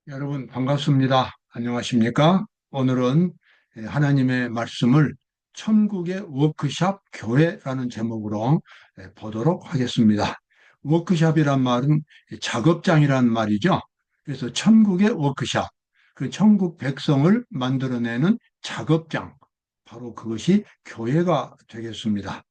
여러분 반갑습니다. 안녕하십니까? 오늘은 하나님의 말씀을 천국의 워크샵 교회라는 제목으로 보도록 하겠습니다. 워크샵이란 말은 작업장이란 말이죠. 그래서 천국의 워크샵, 그 천국 백성을 만들어내는 작업장, 바로 그것이 교회가 되겠습니다.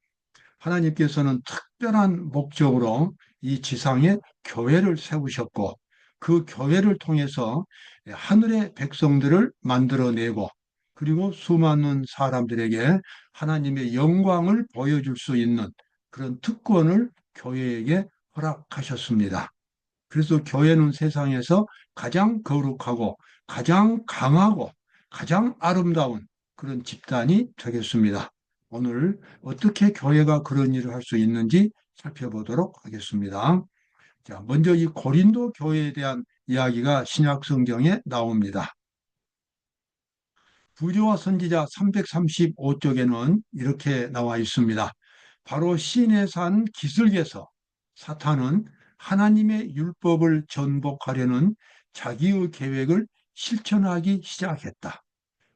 하나님께서는 특별한 목적으로 이 지상에 교회를 세우셨고 그 교회를 통해서 하늘의 백성들을 만들어내고 그리고 수많은 사람들에게 하나님의 영광을 보여줄 수 있는 그런 특권을 교회에게 허락하셨습니다. 그래서 교회는 세상에서 가장 거룩하고 가장 강하고 가장 아름다운 그런 집단이 되겠습니다. 오늘 어떻게 교회가 그런 일을 할 수 있는지 살펴보도록 하겠습니다. 자, 먼저 이 고린도 교회에 대한 이야기가 신약 성경에 나옵니다. 부조와 선지자 335쪽에는 이렇게 나와 있습니다. 바로 시내산 기슭에서 사탄은 하나님의 율법을 전복하려는 자기의 계획을 실천하기 시작했다.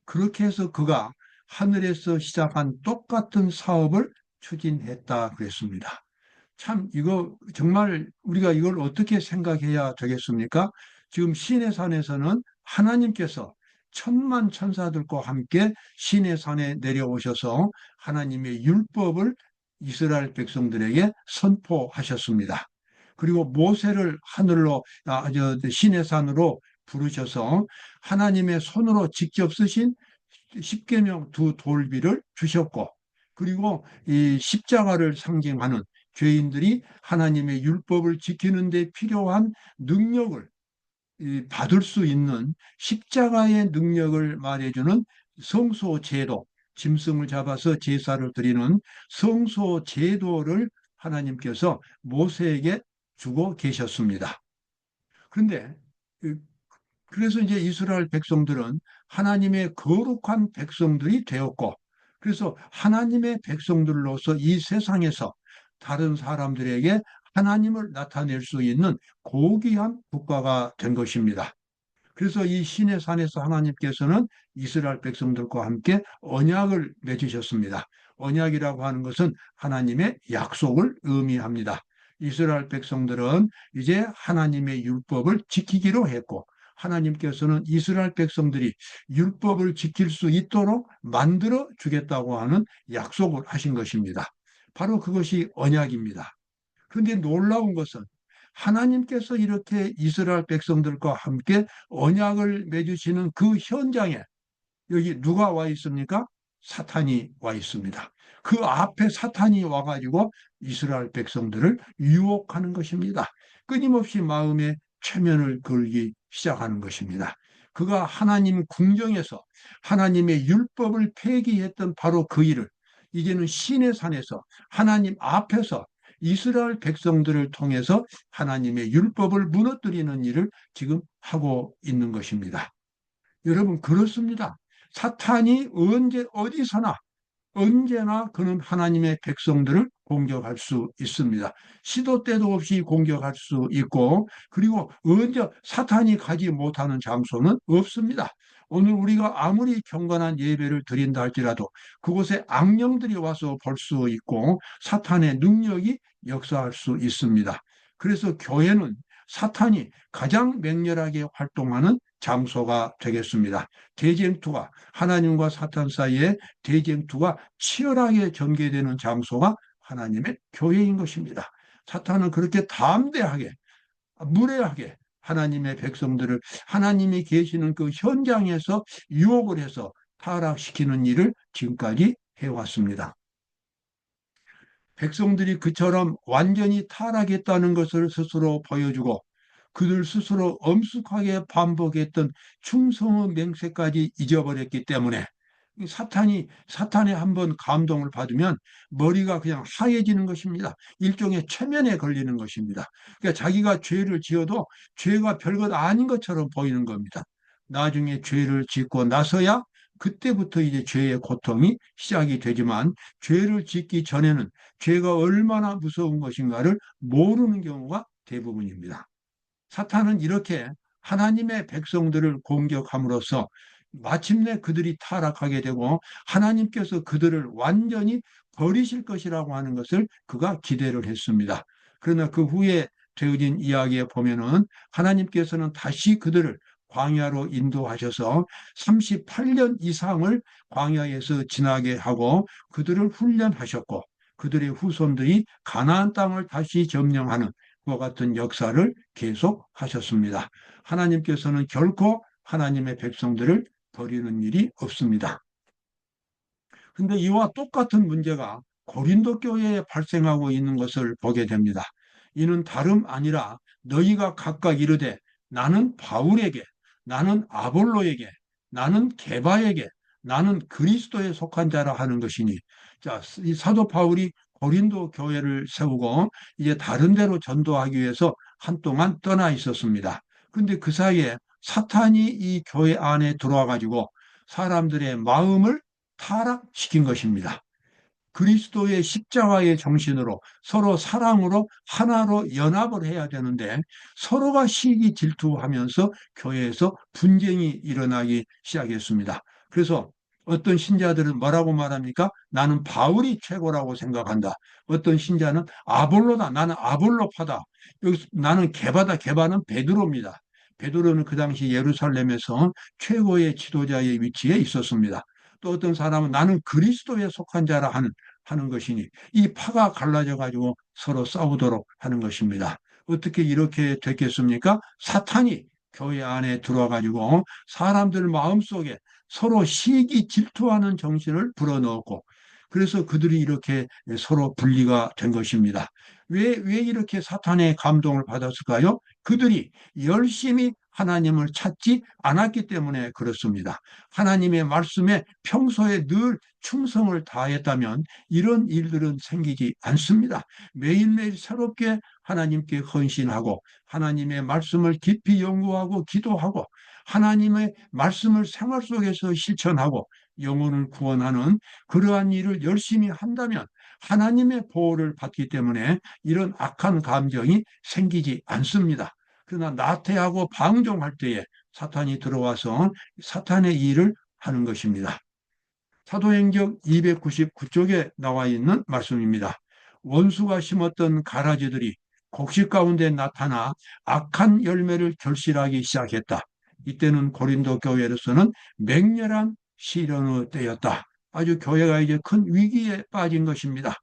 그렇게 해서 그가 하늘에서 시작한 똑같은 사업을 추진했다 그랬습니다. 참 이거 정말 우리가 이걸 어떻게 생각해야 되겠습니까? 지금 시내산에서는 하나님께서 천만 천사들과 함께 시내산에 내려오셔서 하나님의 율법을 이스라엘 백성들에게 선포하셨습니다. 그리고 모세를 하늘로 시내산으로 부르셔서 하나님의 손으로 직접 쓰신 십계명 두 돌비를 주셨고 그리고 이 십자가를 상징하는 죄인들이 하나님의 율법을 지키는 데 필요한 능력을 받을 수 있는 십자가의 능력을 말해주는 성소 제도, 짐승을 잡아서 제사를 드리는 성소 제도를 하나님께서 모세에게 주고 계셨습니다. 그런데 그래서 이제 이스라엘 백성들은 하나님의 거룩한 백성들이 되었고, 그래서 하나님의 백성들로서 이 세상에서 다른 사람들에게 하나님을 나타낼 수 있는 고귀한 국가가 된 것입니다. 그래서 이 시내 산에서 하나님께서는 이스라엘 백성들과 함께 언약을 맺으셨습니다. 언약이라고 하는 것은 하나님의 약속을 의미합니다. 이스라엘 백성들은 이제 하나님의 율법을 지키기로 했고 하나님께서는 이스라엘 백성들이 율법을 지킬 수 있도록 만들어 주겠다고 하는 약속을 하신 것입니다. 바로 그것이 언약입니다. 그런데 놀라운 것은 하나님께서 이렇게 이스라엘 백성들과 함께 언약을 맺으시는 그 현장에 여기 누가 와 있습니까? 사탄이 와 있습니다. 그 앞에 사탄이 와가지고 이스라엘 백성들을 유혹하는 것입니다. 끊임없이 마음에 최면을 걸기 시작하는 것입니다. 그가 하나님 궁정에서 하나님의 율법을 폐기했던 바로 그 일을 이제는 시내 산에서 하나님 앞에서 이스라엘 백성들을 통해서 하나님의 율법을 무너뜨리는 일을 지금 하고 있는 것입니다. 여러분, 그렇습니다. 사탄이 언제 어디서나 언제나 그는 하나님의 백성들을 공격할 수 있습니다. 시도 때도 없이 공격할 수 있고, 그리고 언제 사탄이 가지 못하는 장소는 없습니다. 오늘 우리가 아무리 경건한 예배를 드린다 할지라도 그곳에 악령들이 와서 볼 수 있고 사탄의 능력이 역사할 수 있습니다. 그래서 교회는 사탄이 가장 맹렬하게 활동하는 장소가 되겠습니다. 대쟁투가 하나님과 사탄 사이에 대쟁투가 치열하게 전개되는 장소가 하나님의 교회인 것입니다. 사탄은 그렇게 담대하게 무례하게 하나님의 백성들을 하나님이 계시는 그 현장에서 유혹을 해서 타락시키는 일을 지금까지 해왔습니다. 백성들이 그처럼 완전히 타락했다는 것을 스스로 보여주고 그들 스스로 엄숙하게 반복했던 충성의 맹세까지 잊어버렸기 때문에 사탄에 한번 감동을 받으면 머리가 그냥 하얘지는 것입니다. 일종의 최면에 걸리는 것입니다. 그러니까 자기가 죄를 지어도 죄가 별것 아닌 것처럼 보이는 겁니다. 나중에 죄를 짓고 나서야 그때부터 이제 죄의 고통이 시작이 되지만 죄를 짓기 전에는 죄가 얼마나 무서운 것인가를 모르는 경우가 대부분입니다. 사탄은 이렇게 하나님의 백성들을 공격함으로써 마침내 그들이 타락하게 되고 하나님께서 그들을 완전히 버리실 것이라고 하는 것을 그가 기대를 했습니다. 그러나 그 후에 되어진 이야기에 보면은 하나님께서는 다시 그들을 광야로 인도하셔서 38년 이상을 광야에서 지나게 하고 그들을 훈련하셨고 그들의 후손들이 가나안 땅을 다시 점령하는 그와 같은 역사를 계속하셨습니다. 하나님께서는 결코 하나님의 백성들을 버리는 일이 없습니다. 근데 이와 똑같은 문제가 고린도 교회에 발생하고 있는 것을 보게 됩니다. 이는 다름 아니라 너희가 각각 이르되 나는 바울에게, 나는 아볼로에게, 나는 게바에게, 나는 그리스도에 속한 자라 하는 것이니. 자, 이 사도 바울이 고린도 교회를 세우고 이제 다른 데로 전도하기 위해서 한동안 떠나 있었습니다. 근데 그 사이에 사탄이 이 교회 안에 들어와 가지고 사람들의 마음을 타락시킨 것입니다. 그리스도의 십자가의 정신으로 서로 사랑으로 하나로 연합을 해야 되는데 서로가 시기 질투하면서 교회에서 분쟁이 일어나기 시작했습니다. 그래서 어떤 신자들은 뭐라고 말합니까? 나는 바울이 최고라고 생각한다. 어떤 신자는 아볼로다. 나는 아볼로파다. 여기서 나는 게바다. 게바는 베드로입니다. 베드로는 그 당시 예루살렘에서 최고의 지도자의 위치에 있었습니다. 또 어떤 사람은 나는 그리스도에 속한 자라 하는 것이니 이 파가 갈라져 가지고 서로 싸우도록 하는 것입니다. 어떻게 이렇게 됐겠습니까? 사탄이 교회 안에 들어와 가지고 사람들 마음속에 서로 시기 질투하는 정신을 불어넣었고 그래서 그들이 이렇게 서로 분리가 된 것입니다. 왜 이렇게 사탄의 감동을 받았을까요? 그들이 열심히 하나님을 찾지 않았기 때문에 그렇습니다. 하나님의 말씀에 평소에 늘 충성을 다했다면 이런 일들은 생기지 않습니다. 매일매일 새롭게 하나님께 헌신하고 하나님의 말씀을 깊이 연구하고 기도하고 하나님의 말씀을 생활 속에서 실천하고 영혼을 구원하는 그러한 일을 열심히 한다면 하나님의 보호를 받기 때문에 이런 악한 감정이 생기지 않습니다. 그러나 나태하고 방종할 때에 사탄이 들어와서 사탄의 일을 하는 것입니다. 사도행전 299쪽에 나와 있는 말씀입니다. 원수가 심었던 가라지들이 곡식 가운데 나타나 악한 열매를 결실하기 시작했다. 이때는 고린도 교회로서는 맹렬한 시련의 때였다. 아주 교회가 이제 큰 위기에 빠진 것입니다.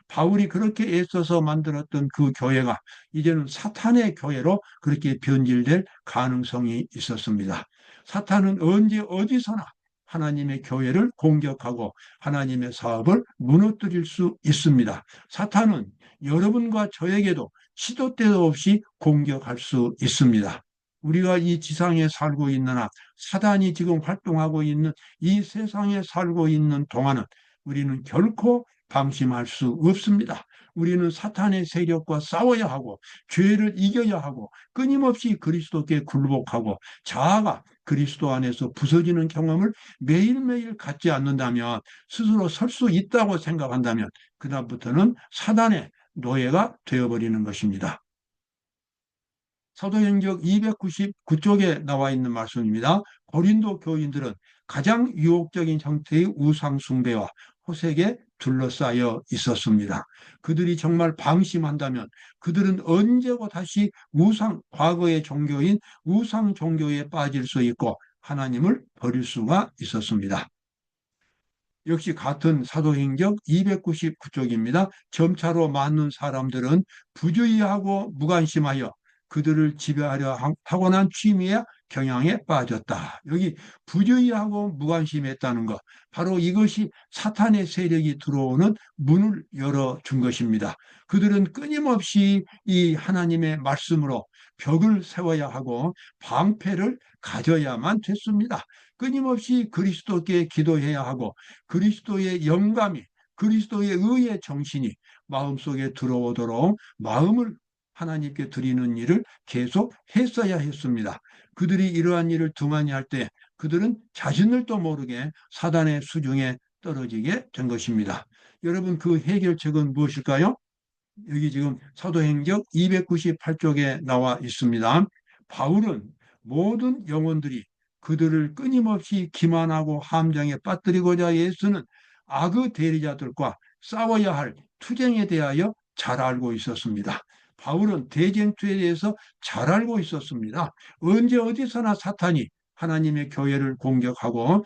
바울이 그렇게 애써서 만들었던 그 교회가 이제는 사탄의 교회로 그렇게 변질될 가능성이 있었습니다. 사탄은 언제 어디서나 하나님의 교회를 공격하고 하나님의 사업을 무너뜨릴 수 있습니다. 사탄은 여러분과 저에게도 시도 때도 없이 공격할 수 있습니다. 우리가 이 지상에 살고 있는 한, 사단이 지금 활동하고 있는 이 세상에 살고 있는 동안은 우리는 결코 방심할 수 없습니다. 우리는 사탄의 세력과 싸워야 하고 죄를 이겨야 하고 끊임없이 그리스도께 굴복하고 자아가 그리스도 안에서 부서지는 경험을 매일매일 갖지 않는다면 스스로 설 수 있다고 생각한다면 그다음부터는 사단의 노예가 되어버리는 것입니다. 사도행전 299쪽에 나와 있는 말씀입니다. 고린도 교인들은 가장 유혹적인 형태의 우상 숭배와 호색에 둘러싸여 있었습니다. 그들이 정말 방심한다면 그들은 언제고 다시 과거의 종교인 우상 종교에 빠질 수 있고 하나님을 버릴 수가 있었습니다. 역시 같은 사도행전 299쪽입니다. 점차로 많은 사람들은 부주의하고 무관심하여 그들을 지배하려 타고난 취미의 경향에 빠졌다. 여기 부주의하고 무관심했다는 것, 바로 이것이 사탄의 세력이 들어오는 문을 열어준 것입니다. 그들은 끊임없이 이 하나님의 말씀으로 벽을 세워야 하고 방패를 가져야만 됐습니다. 끊임없이 그리스도께 기도해야 하고 그리스도의 영감이 그리스도의 의의 정신이 마음속에 들어오도록 마음을 하나님께 드리는 일을 계속 했어야 했습니다. 그들이 이러한 일을 등한히 할 때 그들은 자신들도 모르게 사단의 수중에 떨어지게 된 것입니다. 여러분 그 해결책은 무엇일까요? 여기 지금 사도행전 298쪽에 나와 있습니다. 바울은 모든 영혼들이 그들을 끊임없이 기만하고 함정에 빠뜨리고자 예수는 악의 대리자들과 싸워야 할 투쟁에 대하여 잘 알고 있었습니다. 바울은 대쟁투에 대해서 잘 알고 있었습니다. 언제 어디서나 사탄이 하나님의 교회를 공격하고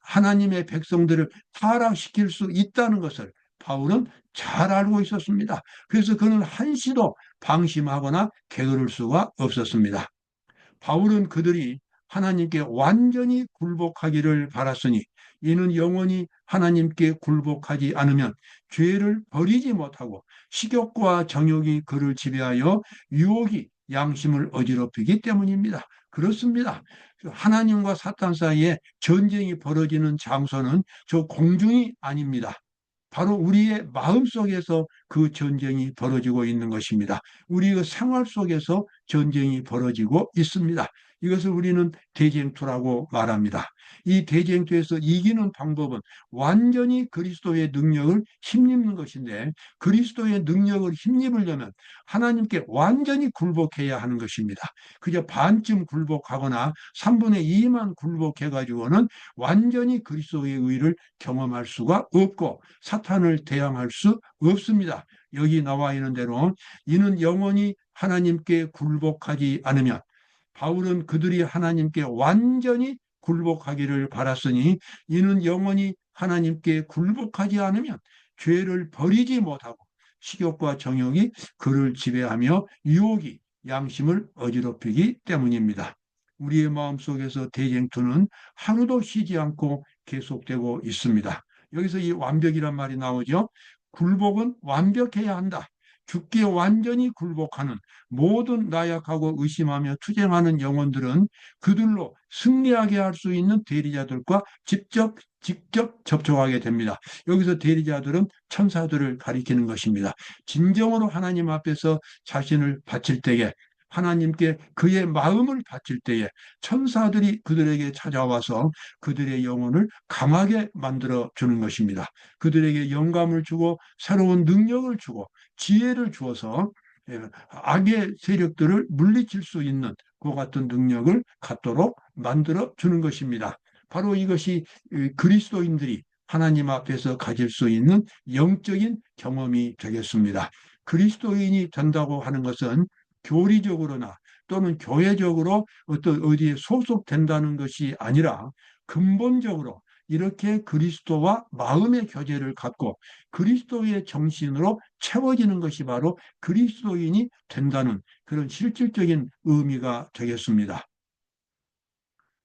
하나님의 백성들을 타락시킬 수 있다는 것을 바울은 잘 알고 있었습니다. 그래서 그는 한시도 방심하거나 게으를 수가 없었습니다. 바울은 그들이 하나님께 완전히 굴복하기를 바랐으니 이는 영원히 하나님께 굴복하지 않으면 죄를 버리지 못하고 식욕과 정욕이 그를 지배하여 유혹이 양심을 어지럽히기 때문입니다. 그렇습니다. 하나님과 사탄 사이에 전쟁이 벌어지는 장소는 저 공중이 아닙니다. 바로 우리의 마음 속에서 그 전쟁이 벌어지고 있는 것입니다. 우리의 생활 속에서 전쟁이 벌어지고 있습니다. 이것을 우리는 대쟁투라고 말합니다. 이 대쟁투에서 이기는 방법은 완전히 그리스도의 능력을 힘입는 것인데, 그리스도의 능력을 힘입으려면 하나님께 완전히 굴복해야 하는 것입니다. 그저 반쯤 굴복하거나 3분의 2만 굴복해가지고는 완전히 그리스도의 의를 경험할 수가 없고 사탄을 대항할 수 없습니다. 여기 나와 있는 대로 이는 영원히 하나님께 굴복하지 않으면, 바울은 그들이 하나님께 완전히 굴복하기를 바랐으니 이는 영원히 하나님께 굴복하지 않으면 죄를 버리지 못하고 식욕과 정욕이 그를 지배하며 유혹이 양심을 어지럽히기 때문입니다. 우리의 마음속에서 대쟁투는 하루도 쉬지 않고 계속되고 있습니다. 여기서 이 완벽이란 말이 나오죠. 굴복은 완벽해야 한다. 죽기에 완전히 굴복하는 모든 나약하고 의심하며 투쟁하는 영혼들은 그들로 승리하게 할 수 있는 대리자들과 직접 접촉하게 됩니다. 여기서 대리자들은 천사들을 가리키는 것입니다. 진정으로 하나님 앞에서 자신을 바칠 때에, 하나님께 그의 마음을 바칠 때에 천사들이 그들에게 찾아와서 그들의 영혼을 강하게 만들어 주는 것입니다. 그들에게 영감을 주고 새로운 능력을 주고 지혜를 주어서 악의 세력들을 물리칠 수 있는 그 같은 능력을 갖도록 만들어 주는 것입니다. 바로 이것이 그리스도인들이 하나님 앞에서 가질 수 있는 영적인 경험이 되겠습니다. 그리스도인이 된다고 하는 것은 교리적으로나 또는 교회적으로 어디에 소속된다는 것이 아니라 근본적으로 이렇게 그리스도와 마음의 교제를 갖고 그리스도의 정신으로 채워지는 것이 바로 그리스도인이 된다는 그런 실질적인 의미가 되겠습니다.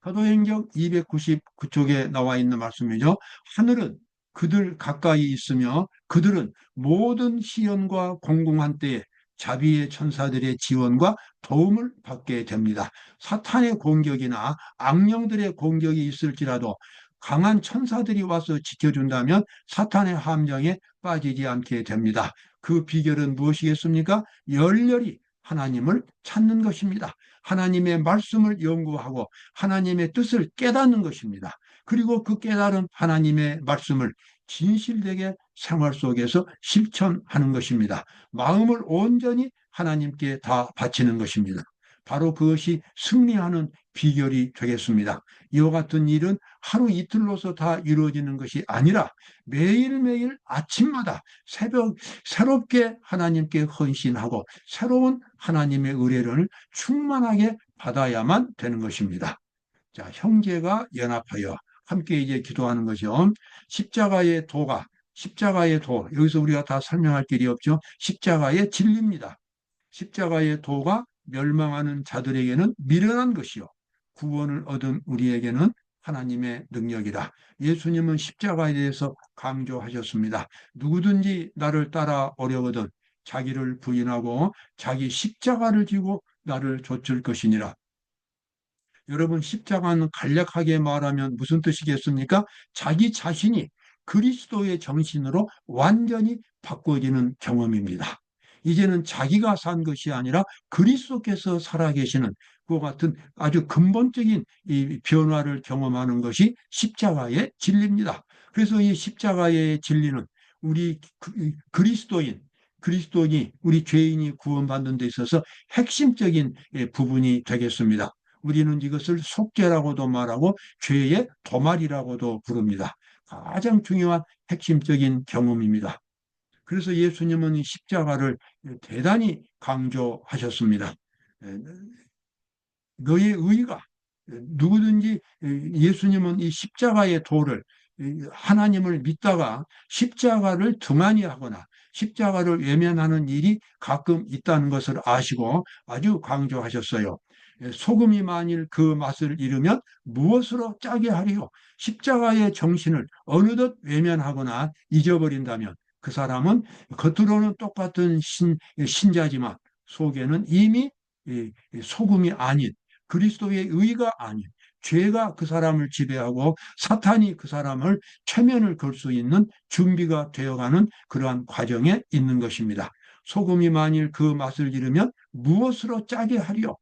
사도행전 299쪽에 나와 있는 말씀이죠. 하늘은 그들 가까이 있으며 그들은 모든 시련과 공공한 때에 자비의 천사들의 지원과 도움을 받게 됩니다. 사탄의 공격이나 악령들의 공격이 있을지라도 강한 천사들이 와서 지켜준다면 사탄의 함정에 빠지지 않게 됩니다. 그 비결은 무엇이겠습니까? 열렬히 하나님을 찾는 것입니다. 하나님의 말씀을 연구하고 하나님의 뜻을 깨닫는 것입니다. 그리고 그 깨달은 하나님의 말씀을 진실되게 생활 속에서 실천하는 것입니다. 마음을 온전히 하나님께 다 바치는 것입니다. 바로 그것이 승리하는 비결이 되겠습니다. 이와 같은 일은 하루 이틀로서 다 이루어지는 것이 아니라 매일매일 아침마다 새롭게 하나님께 헌신하고 새로운 하나님의 의뢰를 충만하게 받아야만 되는 것입니다. 자, 형제가 연합하여 함께 이제 기도하는 거죠. 십자가의 도, 여기서 우리가 다 설명할 길이 없죠. 십자가의 진리입니다. 십자가의 도가 멸망하는 자들에게는 미련한 것이요 구원을 얻은 우리에게는 하나님의 능력이라. 예수님은 십자가에 대해서 강조하셨습니다. 누구든지 나를 따라오려거든 자기를 부인하고 자기 십자가를 지고 나를 좇을 것이니라. 여러분, 십자가는 간략하게 말하면 무슨 뜻이겠습니까? 자기 자신이 그리스도의 정신으로 완전히 바꿔지는 경험입니다. 이제는 자기가 산 것이 아니라 그리스도께서 살아계시는 그 같은 아주 근본적인 이 변화를 경험하는 것이 십자가의 진리입니다. 그래서 이 십자가의 진리는 우리 그리스도인이 우리 죄인이 구원받는 데 있어서 핵심적인 부분이 되겠습니다. 우리는 이것을 속죄라고도 말하고 죄의 도말이라고도 부릅니다. 가장 중요한 핵심적인 경험입니다. 그래서 예수님은 이 십자가를 대단히 강조하셨습니다. 너의 의가 누구든지 예수님은 이 십자가의 도를 하나님을 믿다가 십자가를 등한히 하거나 십자가를 외면하는 일이 가끔 있다는 것을 아시고 아주 강조하셨어요. 소금이 만일 그 맛을 잃으면 무엇으로 짜게 하리요? 십자가의 정신을 어느덧 외면하거나 잊어버린다면 그 사람은 겉으로는 똑같은 신자지만 속에는 이미 소금이 아닌 그리스도의 의가 아닌 죄가 그 사람을 지배하고 사탄이 그 사람을 최면을 걸 수 있는 준비가 되어가는 그러한 과정에 있는 것입니다. 소금이 만일 그 맛을 잃으면 무엇으로 짜게 하리요?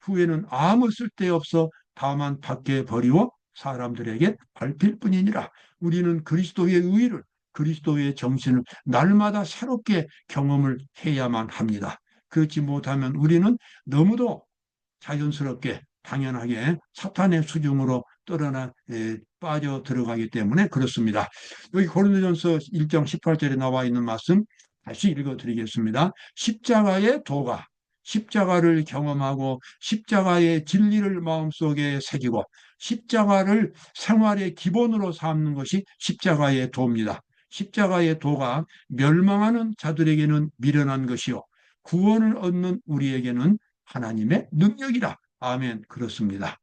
후에는 아무 쓸데없어 다만 밖에 버리고 사람들에게 밟힐 뿐이니라. 우리는 그리스도의 의를 그리스도의 정신을 날마다 새롭게 경험을 해야만 합니다. 그렇지 못하면 우리는 너무도 자연스럽게 당연하게 사탄의 수중으로 떨어나 빠져 들어가기 때문에 그렇습니다. 여기 고린도전서 1장 18절에 나와 있는 말씀 다시 읽어드리겠습니다. 십자가의 도가 십자가를 경험하고 십자가의 진리를 마음속에 새기고 십자가를 생활의 기본으로 삼는 것이 십자가의 도입니다. 십자가의 도가 멸망하는 자들에게는 미련한 것이요 구원을 얻는 우리에게는 하나님의 능력이라. 아멘. 그렇습니다.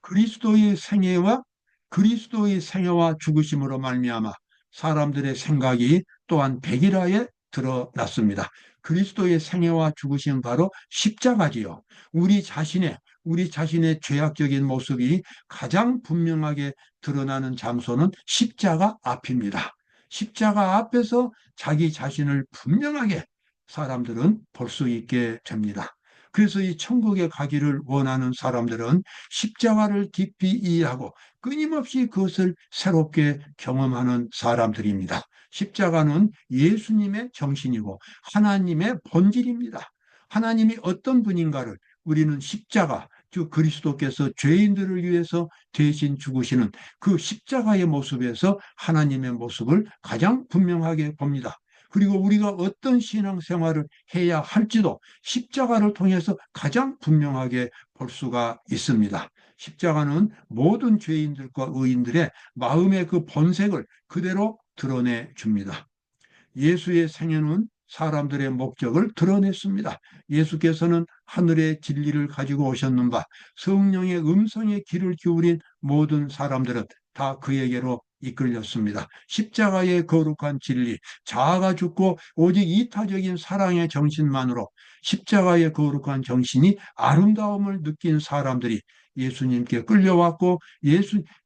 그리스도의 생애와 그리스도의 생애와 죽으심으로 말미암아 사람들의 생각이 또한 백일화에 드러났습니다. 그리스도의 생애와 죽으심 바로 십자가지요. 우리 자신의 죄악적인 모습이 가장 분명하게 드러나는 장소는 십자가 앞입니다. 십자가 앞에서 자기 자신을 분명하게 사람들은 볼 수 있게 됩니다. 그래서 이 천국에 가기를 원하는 사람들은 십자가를 깊이 이해하고 끊임없이 그것을 새롭게 경험하는 사람들입니다. 십자가는 예수님의 정신이고 하나님의 본질입니다. 하나님이 어떤 분인가를 우리는 십자가, 즉 그리스도께서 죄인들을 위해서 대신 죽으시는 그 십자가의 모습에서 하나님의 모습을 가장 분명하게 봅니다. 그리고 우리가 어떤 신앙생활을 해야 할지도 십자가를 통해서 가장 분명하게 볼 수가 있습니다. 십자가는 모든 죄인들과 의인들의 마음의 그 본색을 그대로 드러내 줍니다. 예수의 생애는 사람들의 목적을 드러냈습니다. 예수께서는 하늘의 진리를 가지고 오셨는 바 성령의 음성에 귀를 기울인 모든 사람들은 다 그에게로 이끌렸습니다. 십자가의 거룩한 진리, 자아가 죽고 오직 이타적인 사랑의 정신만으로 십자가의 거룩한 정신이 아름다움을 느낀 사람들이 예수님께 끌려왔고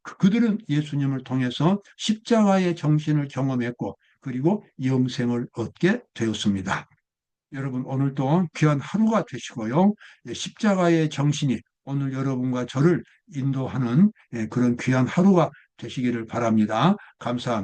그들은 예수님을 통해서 십자가의 정신을 경험했고 그리고 영생을 얻게 되었습니다. 여러분 오늘도 귀한 하루가 되시고요. 십자가의 정신이 오늘 여러분과 저를 인도하는 그런 귀한 하루가 되시기를 바랍니다. 감사합니다.